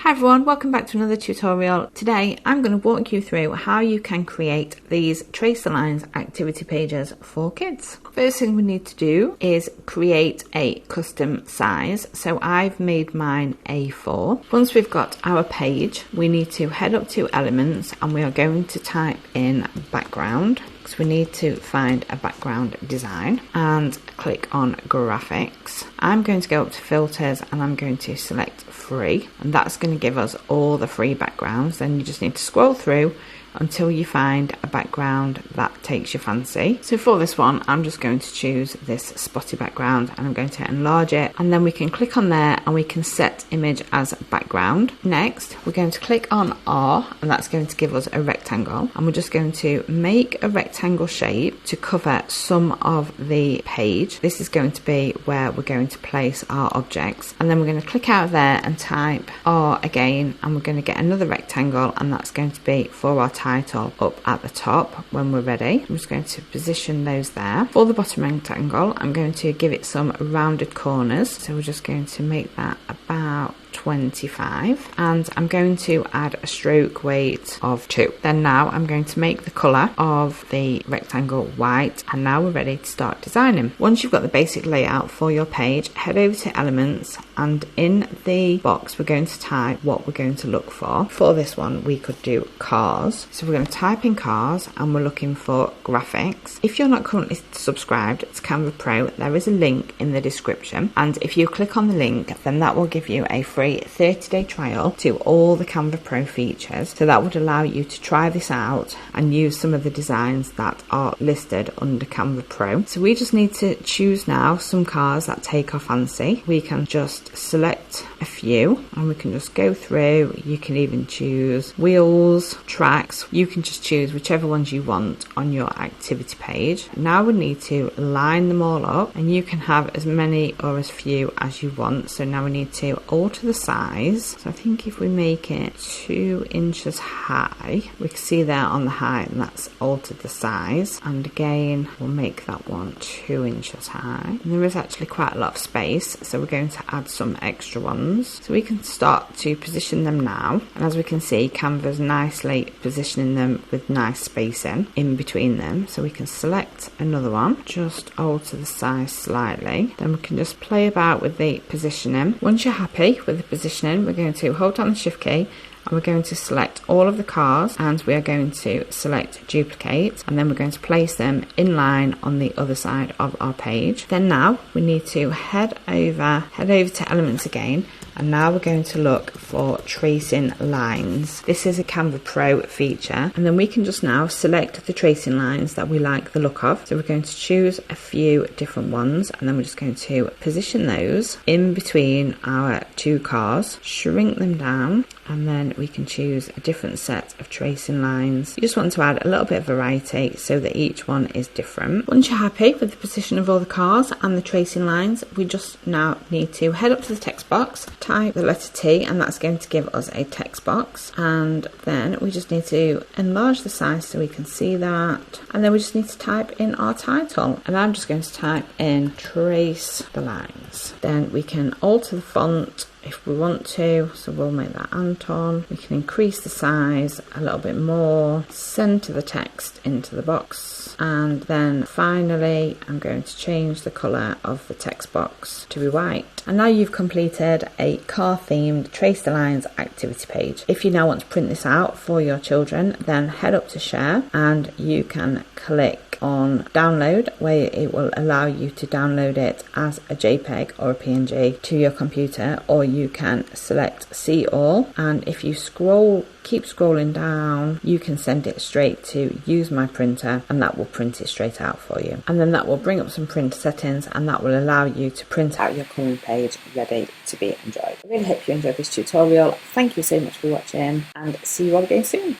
Hi everyone, welcome back to another tutorial. Today I'm going to walk you through how you can create these trace the lines activity pages for kids. First thing we need to do is create a custom size. So I've made mine A4. Once we've got our page, we need to head up to elements and we are going to type in background. So we need to find a background design and click on graphics. I'm going to go up to filters and I'm going to select free, and that's going to give us all the free backgrounds. Then you just need to scroll through until you find a background that takes your fancy. So for this one, I'm just going to choose this spotty background and I'm going to enlarge it, and then we can click on there and we can set image as background. Next, we're going to click on R and that's going to give us a rectangle, and we're just going to make a rectangle shape to cover some of the page. This is going to be where we're going to place our objects, and then we're going to click out there and type R again, and we're going to get another rectangle, and that's going to be for our title up at the top when we're ready. I'm just going to position those there. For the bottom rectangle, I'm going to give it some rounded corners, so we're just going to make that about 25, and I'm going to add a stroke weight of 2. Then now I'm going to make the colour of the rectangle white, and now we're ready to start designing. Once you've got the basic layout for your page, head over to elements, and in the box we're going to type what we're going to look for. For this one we could do cars, so we're going to type in cars and we're looking for graphics. If you're not currently subscribed to Canva Pro, there is a link in the description, and if you click on the link then that will give you a free 30-day trial to all the Canva Pro features. So that would allow you to try this out and use some of the designs that are listed under Canva Pro. So we just need to choose now some cars that take our fancy. We can just select a few and we can just go through. You can even choose wheels, tracks. You can just choose whichever ones you want on your activity page. Now we need to line them all up, and you can have as many or as few as you want. So now we need to alter the size. So I think if we make it 2 inches high, we can see there on the height, and that's altered the size. And again, we'll make that one 2 inches high. And there is actually quite a lot of space, so we're going to add some extra ones. So we can start to position them now. And as we can see, Canva's nicely positioning them with nice spacing in between them. So we can select another one, just alter the size slightly. Then we can just play about with the positioning. Once you're happy with the positioning, we're going to hold down the shift key and we're going to select all of the cars, and we are going to select duplicate, and then we're going to place them in line on the other side of our page. Then now we need to head over to elements again, and now we're going to look for tracing lines. This is a Canva Pro feature, and then we can just now select the tracing lines that we like the look of. So we're going to choose a few different ones, and then we're just going to position those in between our two cars, shrink them down, and then we can choose a different set of tracing lines. You just want to add a little bit of variety so that each one is different. Once you're happy with the position of all the cars and the tracing lines, we just now need to head up to the text box, type the letter T, and that's going to give us a text box, and then we just need to enlarge the size so we can see that, and then we just need to type in our title, and I'm just going to type in trace the lines. Then we can alter the font if we want to, so we'll make that Anton. We can increase the size a little bit more, center the text into the box, and then finally I'm going to change the colour of the text box to be white. And now you've completed a car themed trace the lines activity page. If you now want to print this out for your children, then head up to share and you can click on download, where it will allow you to download it as a JPEG or a PNG to your computer, or you can select see all, and if you keep scrolling down, you can send it straight to use my printer, and that will print it straight out for you. And then that will bring up some printer settings, and that will allow you to print out your coming page ready to be enjoyed. I really hope you enjoyed this tutorial. Thank you so much for watching, and see you all again soon.